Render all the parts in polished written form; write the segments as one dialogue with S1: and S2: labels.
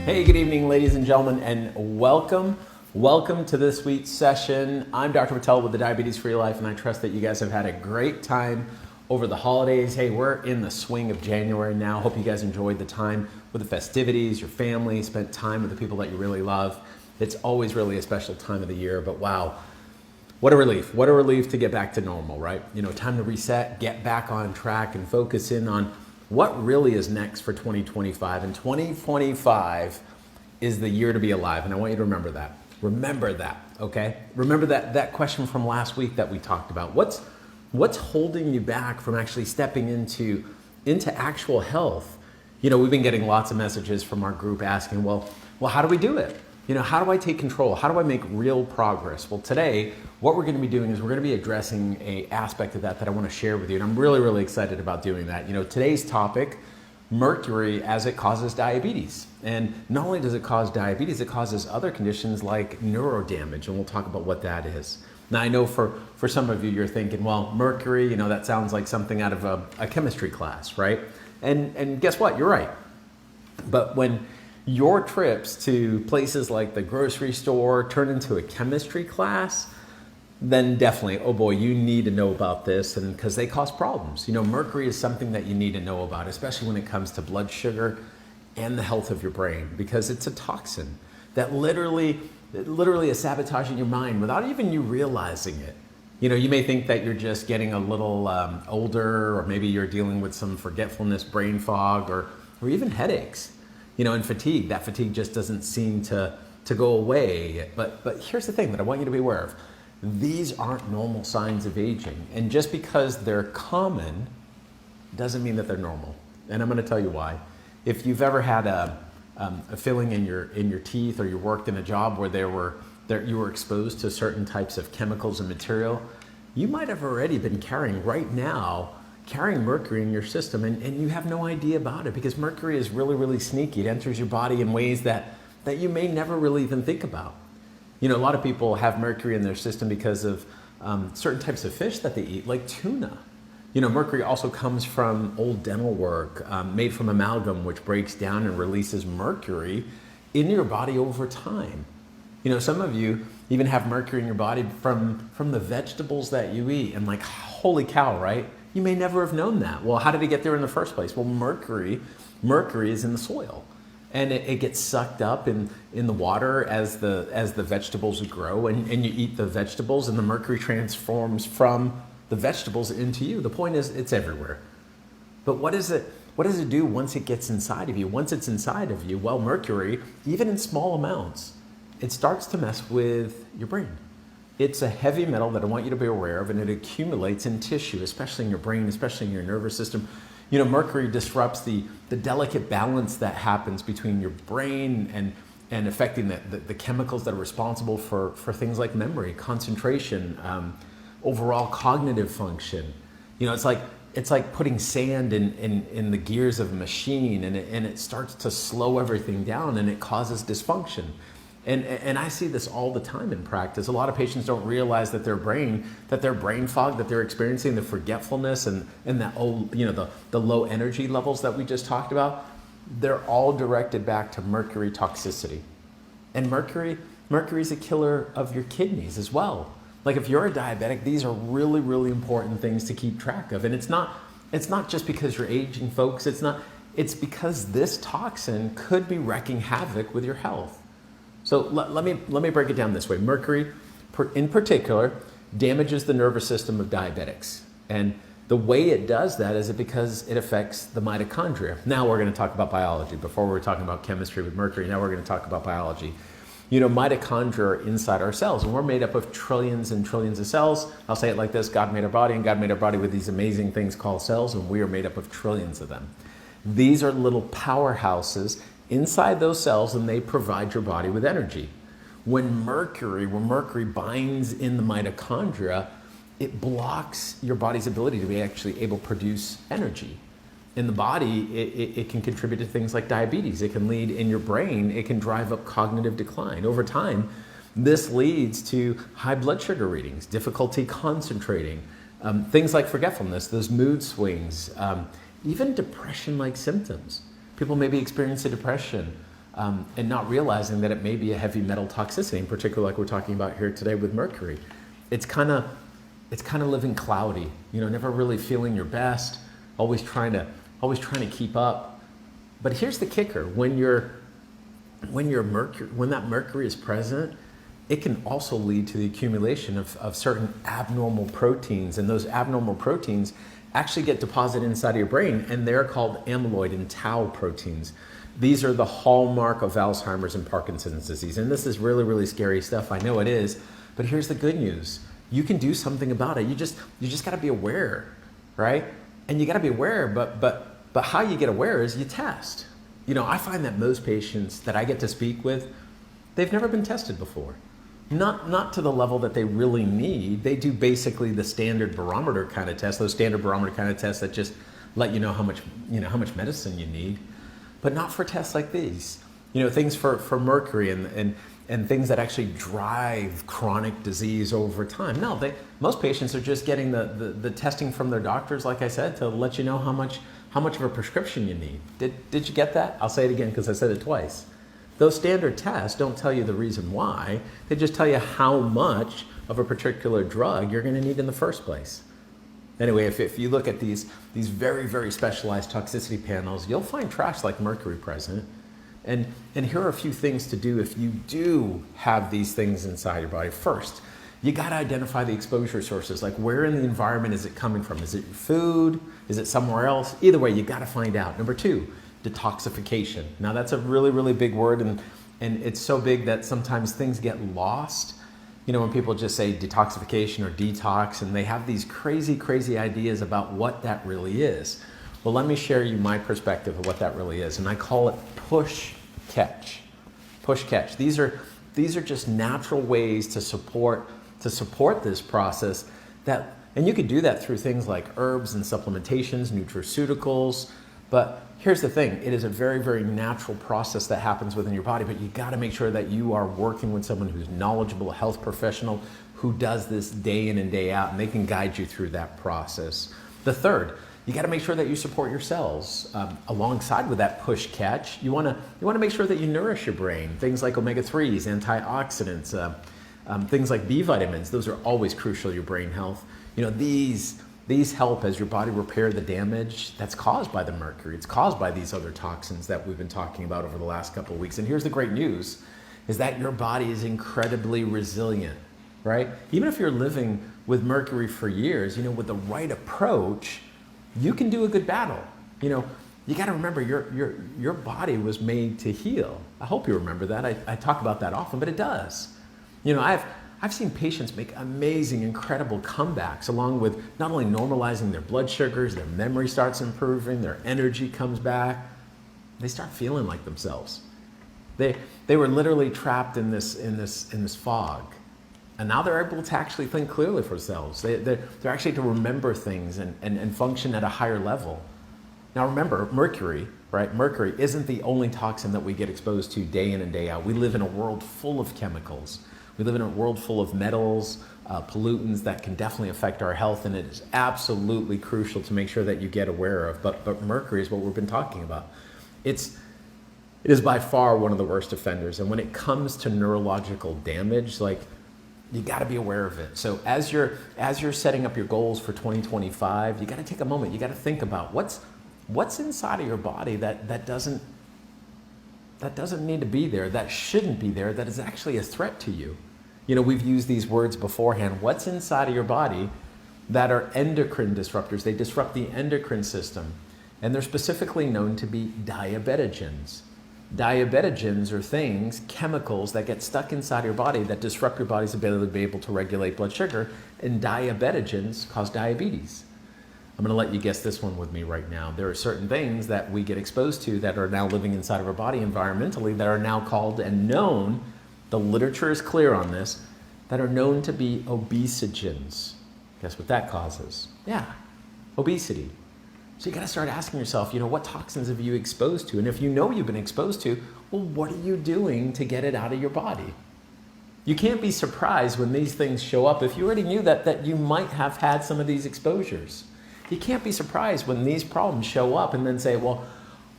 S1: Hey, good evening, ladies and gentlemen, and welcome to this week's session. I'm Dr. Patel with the Diabetes Free Life, and I trust that you guys have had a great time over the holidays. Hey, we're in the swing of January now. Hope you guys enjoyed the time with the festivities, your family, spent time with the people that you really love. It's always really a special time of the year, but wow, what a relief. What a relief to get back to normal, right? You know, time to reset, get back on track, and focus in on what really is next for 2025. And 2025 is the year to be alive. And I want you to remember that. Remember that, okay? Remember that question from last week that we talked about. What's holding you back from actually stepping into actual health? You know, we've been getting lots of messages from our group asking, well, how do we do it? You know, how do I take control? How do I make real progress? Well, today, what we're going to be doing is we're going to be addressing an aspect of that I want to share with you. And I'm really, really excited about doing that. You know, today's topic, Mercury as it causes diabetes. And not only does it cause diabetes, it causes other conditions like neurodamage. And we'll talk about what that is. Now, I know for some of you, you're thinking, well, Mercury, you know, that sounds like something out of a chemistry class, right? And guess what? You're right. But when your trips to places like the grocery store turn into a chemistry class, then definitely, oh boy, you need to know about this, and because they cause problems. You know, mercury is something that you need to know about, especially when it comes to blood sugar and the health of your brain, because it's a toxin that literally is sabotaging your mind without even you realizing it. You know, you may think that you're just getting a little older, or maybe you're dealing with some forgetfulness, brain fog, or even headaches. You know, and fatigue. That fatigue just doesn't seem to go away. But here's the thing that I want you to be aware of. These aren't normal signs of aging. And just because they're common doesn't mean that they're normal. And I'm going to tell you why. If you've ever had a filling in your teeth, or you worked in a job where you were exposed to certain types of chemicals and material, you might have already been carrying mercury in your system, and you have no idea about it, because mercury is really, really sneaky. It enters your body in ways that you may never really even think about. You know, a lot of people have mercury in their system because of certain types of fish that they eat, like tuna. You know, mercury also comes from old dental work made from amalgam, which breaks down and releases mercury in your body over time. You know, some of you even have mercury in your body from the vegetables that you eat, and like, holy cow, right? You may never have known that. Well, how did it get there in the first place? Well, mercury is in the soil, and it gets sucked up in the water as the vegetables grow, and you eat the vegetables, and the mercury transforms from the vegetables into you. The point is, it's everywhere. But what does it do once it gets inside of you? Once it's inside of you, well, mercury, even in small amounts, it starts to mess with your brain. It's a heavy metal that I want you to be aware of, and it accumulates in tissue, especially in your brain, especially in your nervous system. You know, mercury disrupts the delicate balance that happens between your brain and affecting the chemicals that are responsible for things like memory, concentration, overall cognitive function. You know, it's like putting sand in the gears of a machine, and it starts to slow everything down, and it causes dysfunction. And I see this all the time in practice. A lot of patients don't realize that their brain fog that they're experiencing, the forgetfulness and that the low energy levels that we just talked about, they're all directed back to mercury toxicity. And mercury is a killer of your kidneys as well. Like, if you're a diabetic, these are really, really important things to keep track of. And it's not just because you're aging, folks. It's because this toxin could be wreaking havoc with your health. So let me break it down this way. Mercury, in particular, damages the nervous system of diabetics. And the way it does that is because it affects the mitochondria. Now we're going to talk about biology. Before we were talking about chemistry with mercury, now we're going to talk about biology. You know, mitochondria are inside our cells, and we're made up of trillions and trillions of cells. I'll say it like this: God made our body, and God made our body with these amazing things called cells, and we are made up of trillions of them. These are little powerhouses inside those cells, and they provide your body with energy. When mercury binds in the mitochondria, it blocks your body's ability to be actually able to produce energy. In the body, it can contribute to things like diabetes. It can lead in your brain, it can drive up cognitive decline. Over time, this leads to high blood sugar readings, difficulty concentrating, things like forgetfulness, those mood swings, even depression-like symptoms. People may be experiencing depression, and not realizing that it may be a heavy metal toxicity, in particular like we're talking about here today with mercury. It's kind of living cloudy, never really feeling your best, always trying to keep up. But here's the kicker: when that mercury is present, it can also lead to the accumulation of certain abnormal proteins, and those abnormal proteins actually get deposited inside of your brain, and they're called amyloid and tau proteins. These are the hallmark of Alzheimer's and Parkinson's disease. And this is really, really scary stuff. I know it is, but here's the good news. You can do something about it. You just got to be aware, right? And you got to be aware, but how you get aware is you test. I find that most patients that I get to speak with, they've never been tested before. Not to the level that they really need. They do basically the standard barometer kind of test, those standard barometer kind of tests that just let you know how much medicine you need. But not for tests like these, things for mercury and things that actually drive chronic disease over time. No, most patients are just getting the testing from their doctors, like I said, to let you know how much of a prescription you need. Did you get that? I'll say it again because I said it twice. Those standard tests don't tell you the reason why. They just tell you how much of a particular drug you're going to need in the first place. Anyway, if you look at these very, very specialized toxicity panels, you'll find trash like mercury present. And here are a few things to do if you do have these things inside your body. First, you got to identify the exposure sources, like where in the environment is it coming from? Is it food? Is it somewhere else? Either way, you got to find out. Number two, detoxification. Now that's a really, really big word, and it's so big that sometimes things get lost. When people just say detoxification or detox, and they have these crazy, crazy ideas about what that really is. Well, let me share you my perspective of what that really is, and I call it push catch. Push catch. These are just natural ways to support this process and you could do that through things like herbs and supplementations, nutraceuticals. But here's the thing, it is a very, very natural process that happens within your body, but you got to make sure that you are working with someone who's knowledgeable, a health professional who does this day in and day out, and they can guide you through that process. The third, you got to make sure that you support your cells. Alongside with that push catch, you want to make sure that you nourish your brain. Things like omega-3s, antioxidants, things like B vitamins, those are always crucial to your brain health. These help as your body repair the damage that's caused by the mercury. It's caused by these other toxins that we've been talking about over the last couple of weeks. And here's the great news, is that your body is incredibly resilient, right? Even if you're living with mercury for years, with the right approach, you can do a good battle. You got to remember your body was made to heal. I hope you remember that. I talk about that often, but it does. I've seen patients make amazing, incredible comebacks along with not only normalizing their blood sugars, their memory starts improving, their energy comes back. They start feeling like themselves. They were literally trapped in this fog. And now they're able to actually think clearly for themselves. They're actually able to remember things and function at a higher level. Now remember, mercury, right? Mercury isn't the only toxin that we get exposed to day in and day out. We live in a world full of chemicals. We live in a world full of metals, pollutants that can definitely affect our health, and it is absolutely crucial to make sure that you get aware of. But mercury is what we've been talking about. It is by far one of the worst offenders, and when it comes to neurological damage, you got to be aware of it. So as you're setting up your goals for 2025, you got to take a moment. You got to think about what's inside of your body that doesn't need to be there, that shouldn't be there, that is actually a threat to you. We've used these words beforehand. What's inside of your body that are endocrine disruptors? They disrupt the endocrine system, and they're specifically known to be diabetogens. Diabetogens are things, chemicals that get stuck inside your body that disrupt your body's ability to be able to regulate blood sugar, and diabetogens cause diabetes. I'm going to let you guess this one with me right now. There are certain things that we get exposed to that are now living inside of our body environmentally that are now called and known, the literature is clear on this, that are known to be obesogens. Guess what that causes? Yeah, obesity. So you got to start asking yourself, what toxins have you exposed to? And if you know you've been exposed to, well, what are you doing to get it out of your body? You can't be surprised when these things show up if you already knew that you might have had some of these exposures. You can't be surprised when these problems show up and then say, well,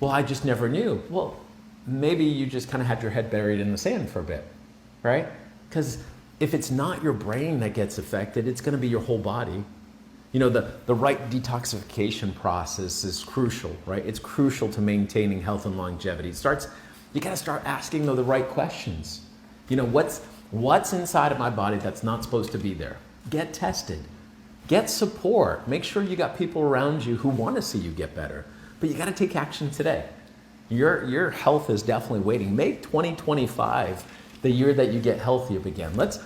S1: I just never knew. Well, maybe you just kind of had your head buried in the sand for a bit, right? Because if it's not your brain that gets affected, it's going to be your whole body. You know, the right detoxification process is crucial, right? It's crucial to maintaining health and longevity. You got to start asking the right questions. You know, what's inside of my body that's not supposed to be there? Get tested. Get support. Make sure you got people around you who want to see you get better. But you got to take action today. Your health is definitely waiting. Make 2025 the year that you get healthy again. Let's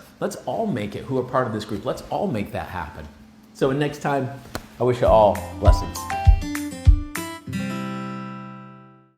S1: all make it, who are part of this group. Let's all make that happen. So next time, I wish you all blessings.